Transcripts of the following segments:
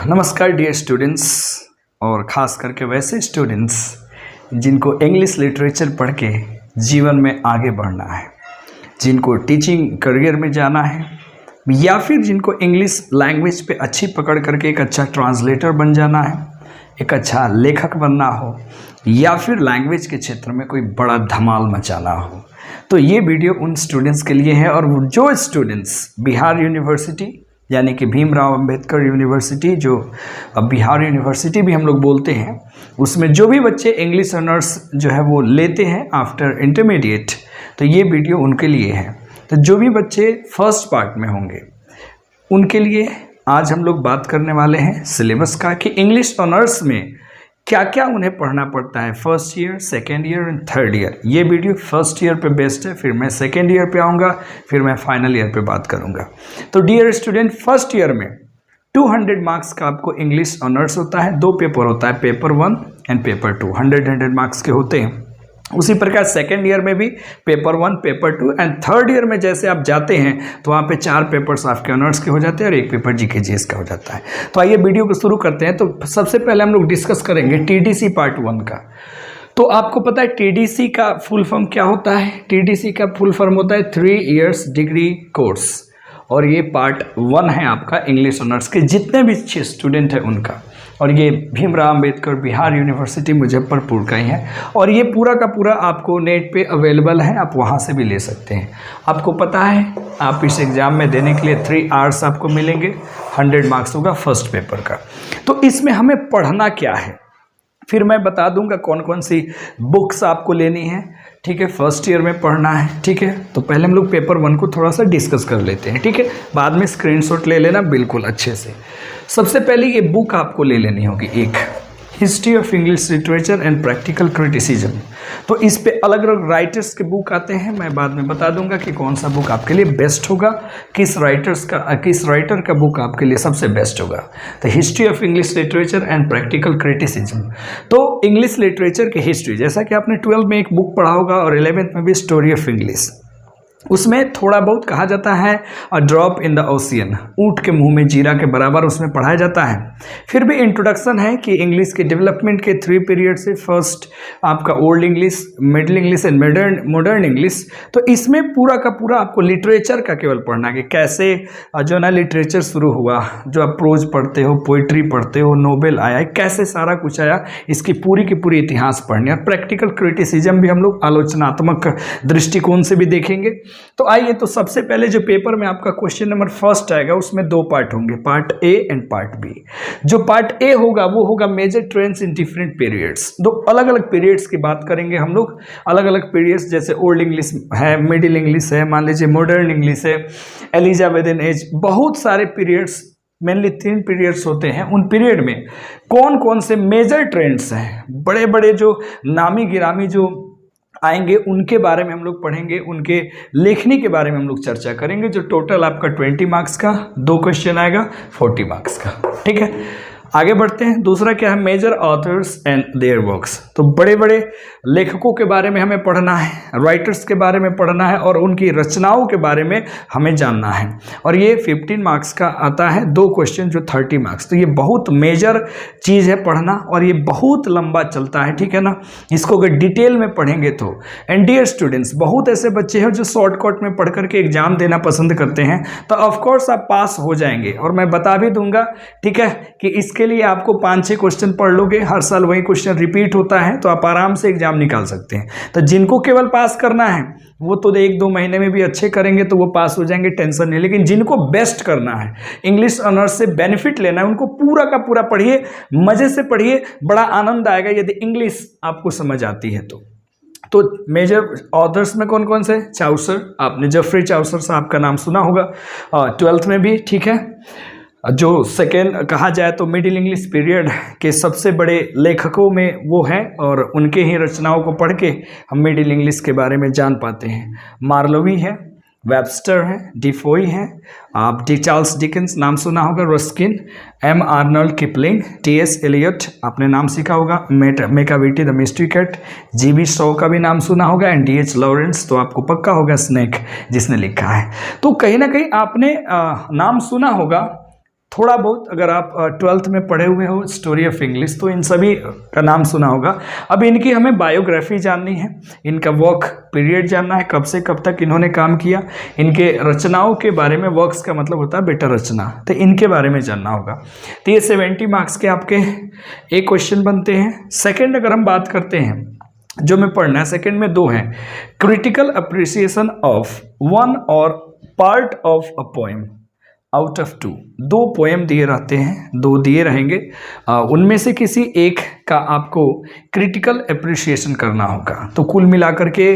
नमस्कार dear students, और ख़ास करके वैसे स्टूडेंट्स जिनको इंग्लिश लिटरेचर पढ़ के जीवन में आगे बढ़ना है, जिनको टीचिंग करियर में जाना है, या फिर जिनको इंग्लिश लैंग्वेज पे अच्छी पकड़ करके एक अच्छा ट्रांसलेटर बन जाना है, एक अच्छा लेखक बनना हो, या फिर लैंग्वेज के क्षेत्र में कोई बड़ा धमाल मचाना हो, तो ये वीडियो उन स्टूडेंट्स के लिए है। और जो स्टूडेंट्स बिहार यूनिवर्सिटी यानी कि भीमराव अंबेडकर यूनिवर्सिटी, जो अब बिहार यूनिवर्सिटी भी हम लोग बोलते हैं, उसमें जो भी बच्चे इंग्लिश ऑनर्स जो है वो लेते हैं आफ्टर इंटरमीडिएट, तो ये वीडियो उनके लिए है। तो जो भी बच्चे फर्स्ट पार्ट में होंगे उनके लिए आज हम लोग बात करने वाले हैं सिलेबस का, कि इंग्लिश ऑनर्स में क्या क्या उन्हें पढ़ना पड़ता है first year, second year and third year. ये वीडियो फर्स्ट ईयर पे बेस्ड है, फिर मैं सेकेंड ईयर पे आऊँगा, फिर मैं फाइनल ईयर पे बात करूँगा। तो डियर स्टूडेंट, फर्स्ट ईयर में 200 मार्क्स का आपको इंग्लिश ऑनर्स होता है। दो पेपर होता है, पेपर 1 एंड पेपर 2, 100 मार्क्स के होते हैं। उसी प्रकार सेकेंड ईयर में भी paper 1, paper 2 and third year में जैसे आप जाते हैं तो वहाँ पे 4 पेपर्स आपके ऑनर्स के हो जाते हैं और 1 पेपर जीके जीएस का हो जाता है। तो आइए वीडियो को शुरू करते हैं। तो सबसे पहले हम लोग डिस्कस करेंगे टीडीसी पार्ट 1 का। तो आपको पता है टीडीसी का फुल फॉर्म क्या होता है? टीडीसी का फुल फॉर्म होता है 3 इयर्स डिग्री कोर्स, और ये पार्ट 1 है आपका इंग्लिश ऑनर्स के जितने भी स्टूडेंट हैं उनका। और ये भीमराव अंबेडकर बिहार यूनिवर्सिटी मुजफ्फरपुर का ही है, और ये पूरा का पूरा आपको नेट पे अवेलेबल है, आप वहाँ से भी ले सकते हैं। आपको पता है आप इस एग्ज़ाम में देने के लिए 3 आवर्स आपको मिलेंगे, 100 मार्क्स होगा फर्स्ट पेपर का। तो इसमें हमें पढ़ना क्या है, फिर मैं बता दूंगा कौन कौन सी बुक्स आपको लेनी है। ठीक है, फर्स्ट ईयर में पढ़ना है। ठीक है, तो पहले हम लोग पेपर 1 को थोड़ा सा डिस्कस कर लेते हैं। ठीक है, बाद में स्क्रीनशॉट ले लेना बिल्कुल अच्छे से। सबसे पहले ये बुक आपको ले लेनी होगी, एक history of English literature and practical criticism. तो इस पे अलग अलग राइटर्स के बुक आते हैं, मैं बाद में बता दूंगा कि कौन सा बुक आपके लिए बेस्ट होगा, किस राइटर का बुक आपके लिए सबसे बेस्ट होगा। तो history of English literature and practical criticism. तो इंग्लिश लिटरेचर की हिस्ट्री, जैसा कि आपने 12th में एक बुक पढ़ा होगा और 11th में भी स्टोरी ऑफ इंग्लिश, उसमें थोड़ा बहुत कहा जाता है a drop in the ocean, ऊँट के मुंह में जीरा के बराबर उसमें पढ़ाया जाता है। फिर भी इंट्रोडक्शन है कि इंग्लिश के डेवलपमेंट के 3 पीरियड से, फर्स्ट आपका old English, middle English and modern English. तो इसमें पूरा का पूरा आपको लिटरेचर का केवल पढ़ना है कि कैसे जो ना लिटरेचर शुरू हुआ, जो आप प्रोज पढ़ते हो, पोइट्री पढ़ते हो, नोवेल आया, कैसे सारा कुछ आया, इसकी पूरी की पूरी इतिहास पढ़नी है। और प्रैक्टिकल क्रिटिसिज्म भी हम लोग आलोचनात्मक दृष्टिकोण से भी देखेंगे। तो आइए, तो सबसे पहले जो पेपर में आपका क्वेश्चन नंबर फर्स्ट आएगा उसमें 2 पार्ट होंगे, part A and part B. जो पार्ट ए होगा वो होगा major trends in different periods. 2 अलग अलग पीरियड्स की बात करेंगे हम लोग, अलग अलग पीरियड्स, जैसे ओल्ड इंग्लिश है, मिडिल इंग्लिश है, मान लीजिए मॉडर्न इंग्लिश है, एलिजाबेथन एज, बहुत सारे पीरियड्स, मेनली 3 पीरियड्स होते हैं। उन पीरियड में कौन कौन से मेजर ट्रेंड्स हैं, बड़े बड़े जो नामी गिरामी जो आएंगे उनके बारे में हम लोग पढ़ेंगे, उनके लेखनी के बारे में हम लोग चर्चा करेंगे। जो टोटल आपका 20 मार्क्स का 2 क्वेश्चन आएगा, 40 मार्क्स का। ठीक है, आगे बढ़ते हैं। दूसरा क्या है, major authors and their works. तो बड़े बड़े लेखकों के बारे में हमें पढ़ना है, राइटर्स के बारे में पढ़ना है, और उनकी रचनाओं के बारे में हमें जानना है। और ये 15 मार्क्स का आता है, 2 क्वेश्चन जो 30 मार्क्स। तो ये बहुत मेजर चीज़ है पढ़ना, और ये बहुत लंबा चलता है। ठीक है ना, इसको अगर डिटेल में पढ़ेंगे तो। एंड डियर स्टूडेंट्स, बहुत ऐसे बच्चे हैं जो शॉर्टकट में पढ़ करके एग्जाम देना पसंद करते हैं, तो ऑफकोर्स आप पास हो जाएंगे। और मैं बता भी दूंगा, ठीक है, कि इसके लिए आपको 5-6 क्वेश्चन पढ़ लोगे, हर साल वही क्वेश्चन रिपीट होता है, तो आप आराम से एग्जाम निकाल सकते हैं। तो जिनको केवल पास करना है वो तो 1-2 महीने में भी अच्छे करेंगे तो वो पास हो जाएंगे, टेंशन नहीं। लेकिन जिनको बेस्ट करना है, इंग्लिश ऑनर्स से बेनिफिट लेना है, उनको पूरा का पूरा पढ़िए, मजे से पढ़िए, बड़ा आनंद आएगा यदि इंग्लिश आपको समझ आती है तो मेजर ऑथर्स में कौन कौन से? चाउसर, आपने जेफरी चाउसर साहब का नाम सुना होगा, 12th में भी। ठीक है, जो सेकेंड कहा जाए तो मिडिल इंग्लिश पीरियड के सबसे बड़े लेखकों में वो हैं, और उनके ही रचनाओं को पढ़ के हम मिडिल इंग्लिश के बारे में जान पाते हैं। मार्लोवी है, वेबस्टर है, डिफोई है, आप चार्ल्स डिकेंस नाम सुना होगा, Ruskin, M Arnold Kipling, T S. Eliot आपने नाम सीखा होगा, Macavity the mystery cat, G B. Shaw का भी नाम सुना होगा, एंड डी.एच. लॉरेंस तो आपको पक्का होगा स्नेक जिसने लिखा है। तो कहीं ना कहीं आपने नाम सुना होगा थोड़ा बहुत अगर आप 12th में पढ़े हुए हो स्टोरी ऑफ इंग्लिश तो इन सभी का नाम सुना होगा। अब इनकी हमें बायोग्राफी जाननी है, इनका वर्क पीरियड जानना है, कब से कब तक इन्होंने काम किया, इनके रचनाओं के बारे में, वर्क्स का मतलब होता है बेटा रचना, तो इनके बारे में जानना होगा। तो ये 70 मार्क्स के आपके एक क्वेश्चन बनते हैं। सेकेंड अगर हम बात करते हैं जो मैं पढ़ना है, सेकेंड में 2 हैं, क्रिटिकल अप्रिसिएशन ऑफ वन और part of a poem out of 2। 2 poem दिए रहते हैं, 2 दिए रहेंगे, उनमें से किसी एक का आपको क्रिटिकल अप्रिसिएशन करना होगा। तो कुल मिलाकर के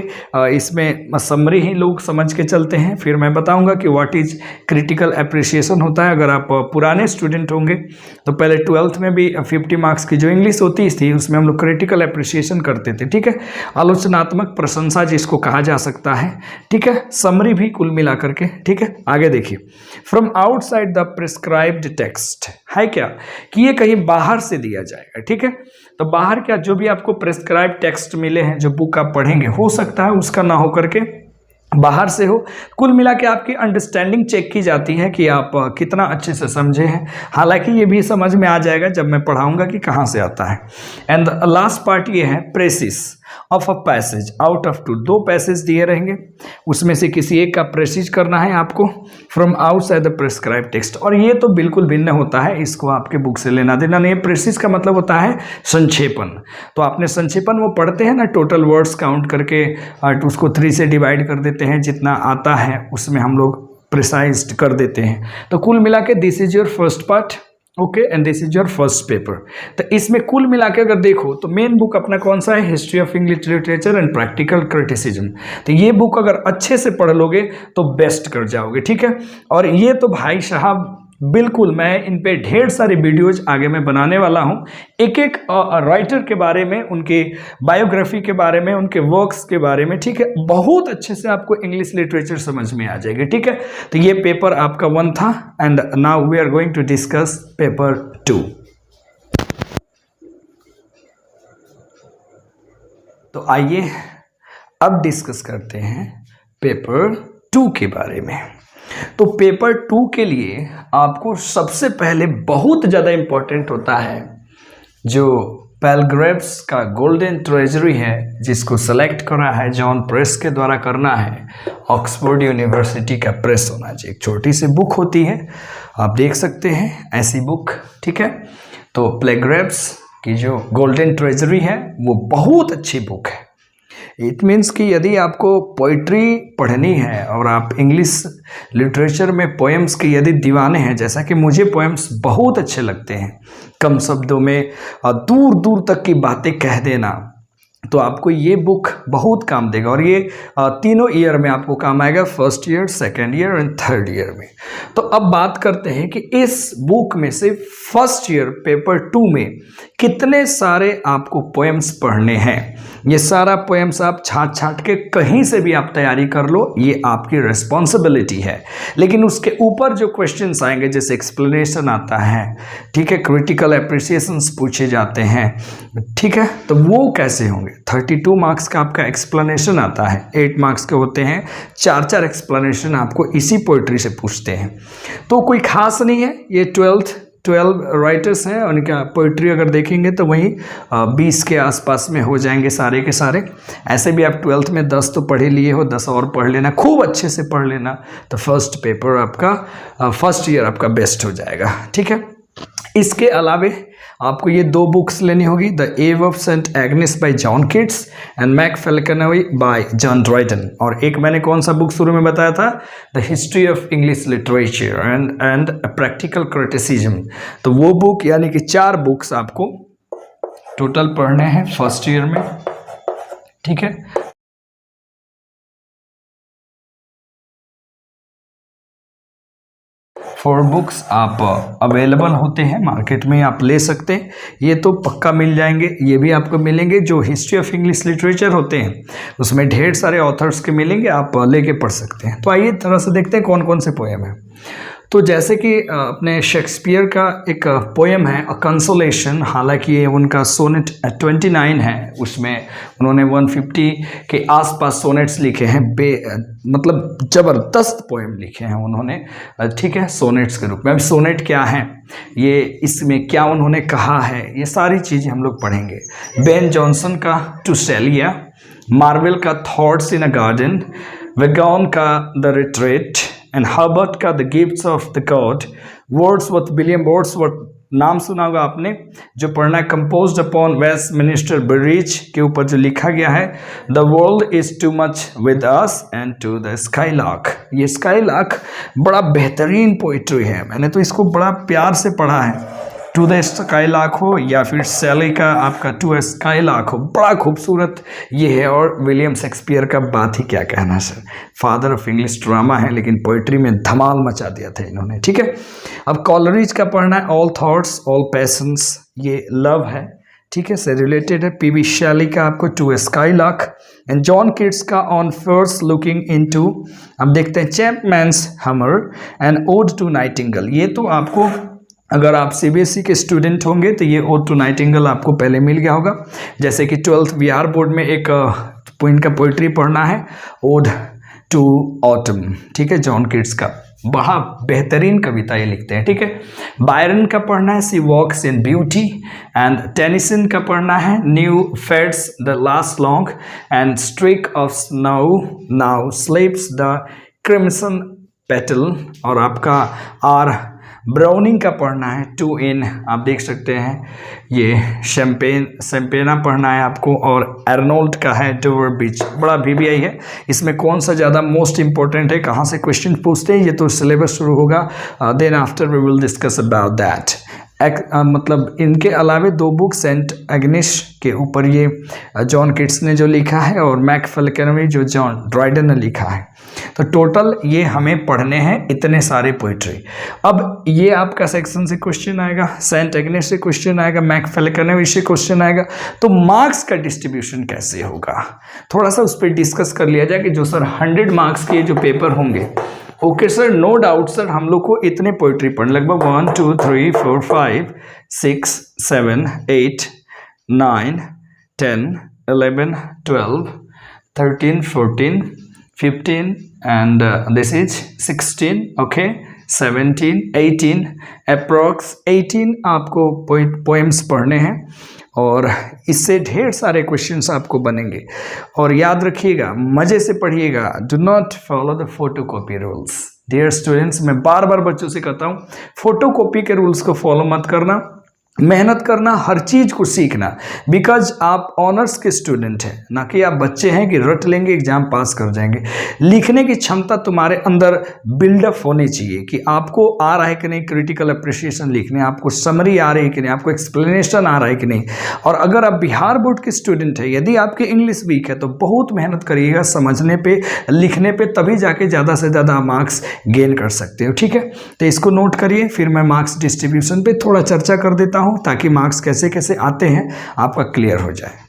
इसमें समरी ही लोग समझ के चलते हैं, फिर मैं बताऊंगा कि व्हाट इज क्रिटिकल अप्रिसिएशन होता है। अगर आप पुराने स्टूडेंट होंगे तो पहले 12th में भी 50 मार्क्स की जो इंग्लिश होती थी उसमें हम लोग क्रिटिकल अप्रिसिएशन करते थे, ठीक है, आलोचनात्मक प्रशंसा जिसको कहा जा सकता है, ठीक है, समरी भी कुल मिलाकर के, ठीक है। आगे देखिए, from outside the prescribed text है क्या कि ये कहीं बाहर से दिया जाएगा, ठीक है। तो बाहर क्या, जो भी आपको प्रिस्क्राइब टेक्स्ट मिले हैं, जो बुक आप पढ़ेंगे, हो सकता है उसका ना हो करके बाहर से हो। कुल मिला के आपकी अंडरस्टैंडिंग चेक की जाती है कि आप कितना अच्छे से समझे हैं। हालांकि ये भी समझ में आ जाएगा जब मैं पढ़ाऊंगा कि कहाँ से आता है। एंड लास्ट पार्ट ये है precious of a passage out of 2। 2 passage दिए रहेंगे, उसमें से किसी एक का प्रेसिज करना है आपको from outside the prescribe text. और ये तो बिल्कुल भिन्न होता है, इसको आपके बुक से लेना देना नहीं है। प्रेसिज का मतलब होता है संक्षेपण। तो आपने संक्षेपण वो पढ़ते हैं ना, टोटल वर्ड्स काउंट करके उसको 3 से डिवाइड कर देते हैं, जितना आता है उसमें हम लोग प्रिसाइज कर देते हैं। तो कुल मिला के this is your first part, okay, and this is your first paper. तो इसमें कुल मिला के अगर देखो तो मेन बुक अपना कौन सा है, history of English literature and practical criticism. तो ये बुक अगर अच्छे से पढ़ लोगे तो बेस्ट कर जाओगे, ठीक है। और ये तो भाई साहब बिल्कुल मैं इन पे ढेर सारी वीडियोज आगे मैं बनाने वाला हूँ, एक एक राइटर के बारे में, उनके बायोग्राफी के बारे में, उनके वर्क्स के बारे में, ठीक है। बहुत अच्छे से आपको इंग्लिश लिटरेचर समझ में आ जाएगी, ठीक है। तो ये पेपर आपका 1 था and now we are going to discuss paper 2। तो आइए अब डिस्कस करते हैं पेपर 2 के बारे में। तो पेपर 2 के लिए आपको सबसे पहले बहुत ज़्यादा इम्पोर्टेंट होता है जो पैलग्रेव्स का गोल्डन ट्रेजरी है, जिसको सेलेक्ट करा है जॉन प्रेस के द्वारा करना है, ऑक्सफोर्ड यूनिवर्सिटी का प्रेस होना चाहिए। एक छोटी सी बुक होती है, आप देख सकते हैं ऐसी बुक, ठीक है। तो पैलग्रेव्स की जो गोल्डन ट्रेजरी है वो बहुत अच्छी बुक है। इट मीन्स कि यदि आपको पोइट्री पढ़नी है और आप इंग्लिश लिटरेचर में पोएम्स के यदि दीवाने हैं, जैसा कि मुझे पोएम्स बहुत अच्छे लगते हैं, कम शब्दों में दूर दूर तक की बातें कह देना, तो आपको ये बुक बहुत काम देगा। और ये तीनों ईयर में आपको काम आएगा, first year, second year and third year में। तो अब बात करते हैं कि इस बुक में से फर्स्ट ईयर पेपर 2 में कितने सारे आपको पोएम्स पढ़ने हैं। ये सारा पोएम्स आप छाट छाट के कहीं से भी आप तैयारी कर लो, ये आपकी रिस्पॉन्सिबिलिटी है। लेकिन उसके ऊपर जो क्वेश्चंस आएंगे, जैसे एक्सप्लेनेशन आता है, ठीक है, क्रिटिकल अप्रिसिएशंस पूछे जाते हैं, ठीक है, तो वो कैसे होंगे। 32 मार्क्स का आपका एक्सप्लेनेशन आता है, 8 मार्क्स के होते हैं, 4 एक्सप्लेनेशन आपको इसी पोइट्री से पूछते हैं। तो कोई खास नहीं है, ये 12 राइटर्स हैं, उनका पोइट्री अगर देखेंगे तो वही 20 के आसपास में हो जाएंगे सारे के सारे। ऐसे भी आप 12th में 10 तो पढ़े लिए हो, 10 और पढ़ लेना, खूब अच्छे से पढ़ लेना, तो फर्स्ट पेपर आपका फर्स्ट ईयर आपका बेस्ट हो जाएगा, ठीक है। इसके अलावे आपको ये 2 बुक्स लेनी होगी, the eve of Saint Agnes by John Keats and Mac Flecknoe by John Dryden. और एक मैंने कौन सा बुक शुरू में बताया था, the history of English literature and practical criticism. तो वो बुक, यानी कि 4 बुक्स आपको टोटल पढ़ने हैं फर्स्ट ईयर में, ठीक है। फोर बुक्स आप अवेलेबल होते हैं मार्केट में, आप ले सकते हैं, ये तो पक्का मिल जाएंगे। ये भी आपको मिलेंगे जो हिस्ट्री ऑफ इंग्लिश लिटरेचर होते हैं, उसमें ढेर सारे ऑथर्स के मिलेंगे, आप लेके पढ़ सकते हैं। तो आइए थोड़ा सा देखते हैं कौन कौन से पोएम हैं। तो जैसे कि अपने शेक्सपियर का एक पोएम है अ कंसोलेशन, हालांकि ये उनका सोनेट 29 है, उसमें उन्होंने 150 के आसपास सोनेट्स लिखे हैं, मतलब ज़बरदस्त पोएम लिखे हैं उन्होंने, ठीक है, सोनेट्स के रूप में। अब सोनेट क्या है, ये इसमें क्या उन्होंने कहा है, ये सारी चीज़ें हम लोग पढ़ेंगे। बेन जॉनसन का टू सेलिया, मार्वेल का थॉट्स इन अ गार्डन, वेगॉन का द रिट्रीट, एंड हर्बर्ट का the gifts of the God, Wordsworth, William Wordsworth नाम सुना होगा आपने, जो पढ़ना है, कंपोज्ड अपॉन वेस्टमिनिस्टर ब्रिज के ऊपर जो लिखा गया है, the world is too much with us and to the skylark. ये स्काईलार्क बड़ा बेहतरीन पोइट्री है, मैंने तो इसको बड़ा प्यार से पढ़ा है। टू द स्काईलार्क हो या फिर सेली का आपका टू स्काईलार्क हो, बड़ा खूबसूरत ये है। और विलियम शेक्सपियर का बात ही क्या कहना sir, father of English drama है, लेकिन पोइट्री में धमाल मचा दिया था इन्होंने, ठीक है। अब कॉलरिज का पढ़ना है ऑल थॉट्स ऑल पैशंस, ये लव है, ठीक है, से रिलेटेड है। पीबी शैली का आपको to skylark, and John Keats का ऑन फर्स्ट लुकिंग इनटू। अब देखते हैं चैपमैन्स हमर एंड ओड टू नाइटिंगेल। ये तो आपको, अगर आप सीबीएसई के स्टूडेंट होंगे तो ये ओड टू नाइटिंगेल आपको पहले मिल गया होगा। जैसे कि 12th वीआर बोर्ड में एक इनका पोइट्री पढ़ना है, ओड टू ऑटम, ठीक है, जॉन किट्स का, बड़ा बेहतरीन कविता ये लिखते हैं, ठीक है। बायरन का पढ़ना है सी वॉक्स इन ब्यूटी, एंड टेनिसन का पढ़ना है new fades the last long, and streak of snow now स्लीप्स the crimson petal. और आपका आर ब्राउनिंग का पढ़ना है टू इन, आप देख सकते हैं ये शैम्पेना पढ़ना है आपको। और एर्नोल्ड का है डोवर बीच, बड़ा VBI है। इसमें कौन सा ज़्यादा मोस्ट इंपॉर्टेंट है, कहाँ से क्वेश्चन पूछते हैं, ये तो सिलेबस शुरू होगा, then after we will discuss about that. मतलब इनके अलावे 2 बुक सेंट एग्निस के ऊपर ये जॉन किट्स ने जो लिखा है, और मैक फेल्कनवी जो जॉन ड्राइडन ने लिखा है। तो टोटल ये हमें पढ़ने हैं इतने सारे पोइट्री। अब ये आपका सेक्शन से क्वेश्चन आएगा, सेंट एग्नेस से क्वेश्चन आएगा, मैक फेल्कनवी से क्वेश्चन आएगा। तो मार्क्स का डिस्ट्रीब्यूशन कैसे होगा, थोड़ा सा उस पर डिस्कस कर लिया जाए कि जो सर 100 मार्क्स के जो पेपर होंगे, okay sir, no doubt sir, हम लोग को इतने पोइट्री पढ़, लगभग 1 2 3 4 5 6 7 8 9 10 11 12 13 14 15 and this is 16, okay, 17 18 approx 18 आपको पोएम्स पढ़ने हैं, और इससे ढेर सारे क्वेश्चंस आपको बनेंगे। और याद रखिएगा, मज़े से पढ़िएगा, do not follow the photocopy rules. Dear students, मैं बार बार बच्चों से कहता हूँ, फोटोकॉपी के रूल्स को फॉलो मत करना, मेहनत करना, हर चीज़ को सीखना, बिकॉज आप ऑनर्स के स्टूडेंट हैं, ना कि आप बच्चे हैं कि रट लेंगे एग्जाम पास कर जाएंगे। लिखने की क्षमता तुम्हारे अंदर बिल्डअप होनी चाहिए कि आपको आ रहा है कि नहीं क्रिटिकल अप्रिसिएशन लिखने, आपको समरी आ रही है कि नहीं, आपको एक्सप्लेनेशन आ रहा है कि नहीं। और अगर आप बिहार बोर्ड के स्टूडेंट हैं, यदि आपके इंग्लिश वीक है तो बहुत मेहनत करिएगा समझने पे, लिखने पे, तभी जाके ज़्यादा से ज़्यादा मार्क्स गेन कर सकते हो, ठीक है। तो इसको नोट करिए, फिर मैं मार्क्स डिस्ट्रीब्यूशन पे थोड़ा चर्चा कर देता हूँ, ताकि मार्क्स कैसे कैसे आते हैं आपका क्लियर हो जाए।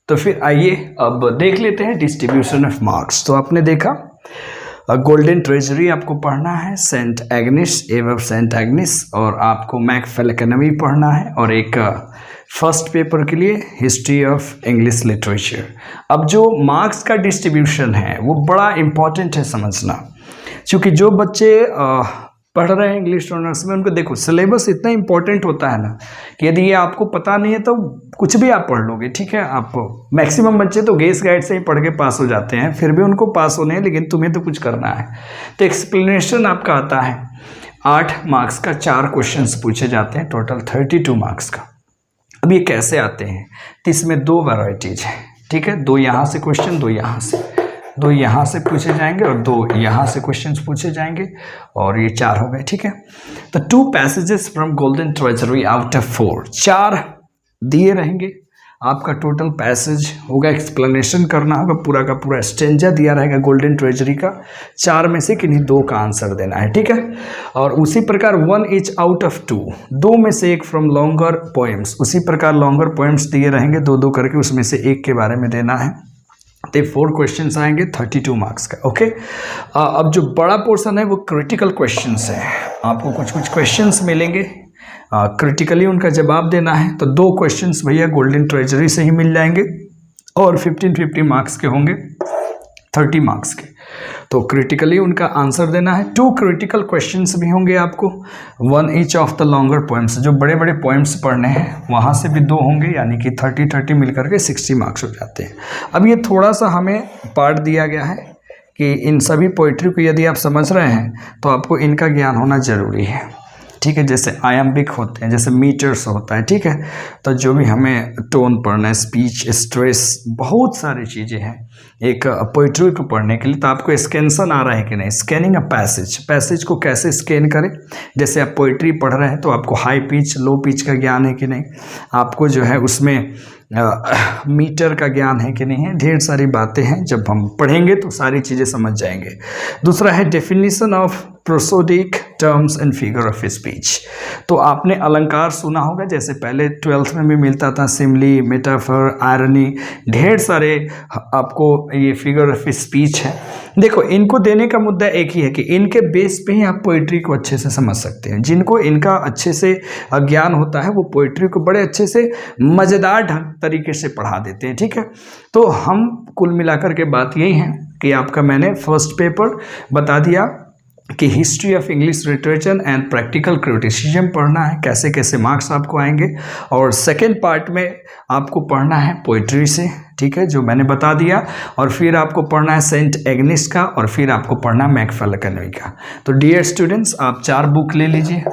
तो फिर आइए अब देख लेते हैं डिस्ट्रीब्यूशन ऑफ मार्क्स। तो आपने देखा गोल्डन ट्रेजरी आपको पढ़ना है, सेंट एग्निस, एव ऑफ सेंट एग्निस, और आपको मैक फेल्कनवी पढ़ना है, और एक फर्स्ट पेपर के लिए हिस्ट्री ऑफ इंग्लिश लिटरेचर। अब जो मार्क्स का डिस्ट्रीब्यूशन है वो बड़ा इम्पॉर्टेंट है समझना, क्योंकि जो बच्चे पढ़ रहे हैं इंग्लिश ऑनर्स में, उनको देखो सिलेबस इतना इंपॉर्टेंट होता है ना कि यदि ये आपको पता नहीं है तो कुछ भी आप पढ़ लोगे, ठीक है। आप मैक्सिमम बच्चे तो गेस गाइड से ही पढ़ के पास हो जाते हैं, फिर भी उनको पास होने हैं, लेकिन तुम्हें तो कुछ करना है। तो एक्सप्लेनेशन आपका आता है 8 मार्क्स का, 4 क्वेश्चंस पूछे जाते हैं, टोटल 32 मार्क्स का। अब ये कैसे आते हैं, तो इसमें 2 वैरायटीज हैं, ठीक है। 2 यहाँ से क्वेश्चन, 2 यहाँ से, 2 यहाँ से पूछे जाएंगे और 2 यहाँ से क्वेश्चंस पूछे जाएंगे, और ये 4 हो गए, ठीक है। तो 2 passages from golden treasury out of 4, 4 दिए रहेंगे, आपका टोटल पैसेज होगा, एक्सप्लेनेशन करना होगा, पूरा का पूरा स्टेंजा दिया रहेगा गोल्डन ट्रेजरी का, 4 में से किन्हीं 2 का आंसर देना है, ठीक है। और उसी प्रकार 1 ईच आउट ऑफ 2, 2 में से 1 फ्रॉम लॉन्गर पोएम्स, उसी प्रकार लॉन्गर पोएम्स दिए रहेंगे 2-2 करके, उसमें से 1 के बारे में देना है। तो 4 क्वेश्चंस आएंगे 32 मार्क्स का, ओके। अब जो बड़ा पोर्शन है वो क्रिटिकल क्वेश्चंस है, आपको कुछ कुछ क्वेश्चंस मिलेंगे, क्रिटिकली उनका जवाब देना है। तो 2 क्वेश्चंस भैया गोल्डन ट्रेजरी से ही मिल जाएंगे और 15-50 मार्क्स के होंगे, 30 मार्क्स के। तो क्रिटिकली उनका आंसर देना है। 2 क्रिटिकल क्वेश्चंस भी होंगे आपको, 1 each of the longer poems, जो बड़े बड़े पोएम्स पढ़ने हैं वहाँ से भी 2 होंगे, यानी कि 30-30 मिलकर के 60 मार्क्स हो जाते हैं। अब ये थोड़ा सा हमें पार्ट दिया गया है कि इन सभी पोइट्री को यदि आप समझ रहे हैं तो आपको इनका ज्ञान होना ज़रूरी है, ठीक है। जैसे आयम्बिक होते हैं, जैसे मीटर्स होता है, ठीक है। तो जो भी हमें टोन पढ़ना है, स्पीच, स्ट्रेस, बहुत सारी चीज़ें हैं एक पोइट्री को पढ़ने के लिए। तो आपको स्कैनसन आ रहा है कि नहीं, स्कैनिंग अ पैसेज, पैसेज को कैसे स्कैन करें। जैसे आप पोइट्री पढ़ रहे हैं तो आपको हाई पिच, लो पिच का ज्ञान है कि नहीं, आपको जो है उसमें मीटर का ज्ञान है कि नहीं है, ढेर सारी बातें हैं, जब हम पढ़ेंगे तो सारी चीज़ें समझ जाएंगे। दूसरा है definition of prosodic terms and figure of speech. तो आपने अलंकार सुना होगा, जैसे पहले 12th में भी मिलता था, सिमली, मेटाफर, आयरनी, ढेर सारे आपको ये फिगर ऑफ स्पीच है। देखो, इनको देने का मुद्दा एक ही है कि इनके बेस पे ही आप पोइट्री को अच्छे से समझ सकते हैं। जिनको इनका अच्छे से ज्ञान होता है वो पोइट्री को बड़े अच्छे से मज़ेदार ढंग तरीके से पढ़ा देते हैं, ठीक है। तो हम कुल मिलाकर के बात यही है कि आपका मैंने फर्स्ट पेपर बता दिया कि history of English literature and practical criticism पढ़ना है, कैसे कैसे मार्क्स आपको आएंगे। और सेकेंड पार्ट में आपको पढ़ना है पोइट्री से, ठीक है, जो मैंने बता दिया। और फिर आपको पढ़ना है सेंट एग्निस का, और फिर आपको पढ़ना है मैकफेलकनवी का। तो डियर स्टूडेंट्स, आप 4 बुक ले लीजिए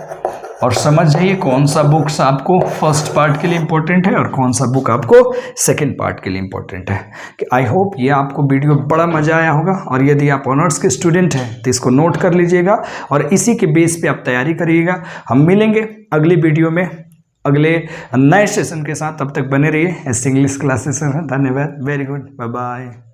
और समझ जाइए कौन सा बुक्स आपको फर्स्ट पार्ट के लिए इम्पोर्टेंट है और कौन सा बुक आपको सेकंड पार्ट के लिए इम्पोर्टेंट है। कि आई होप ये आपको वीडियो बड़ा मज़ा आया होगा, और यदि आप ऑनर्स के स्टूडेंट हैं तो इसको नोट कर लीजिएगा और इसी के बेस पे आप तैयारी करिएगा। हम मिलेंगे अगली वीडियो में अगले नए सेशन के साथ, तब तक बने रहिए इस इंग्लिश क्लासेस में। धन्यवाद, वेरी गुड, बाय बाय।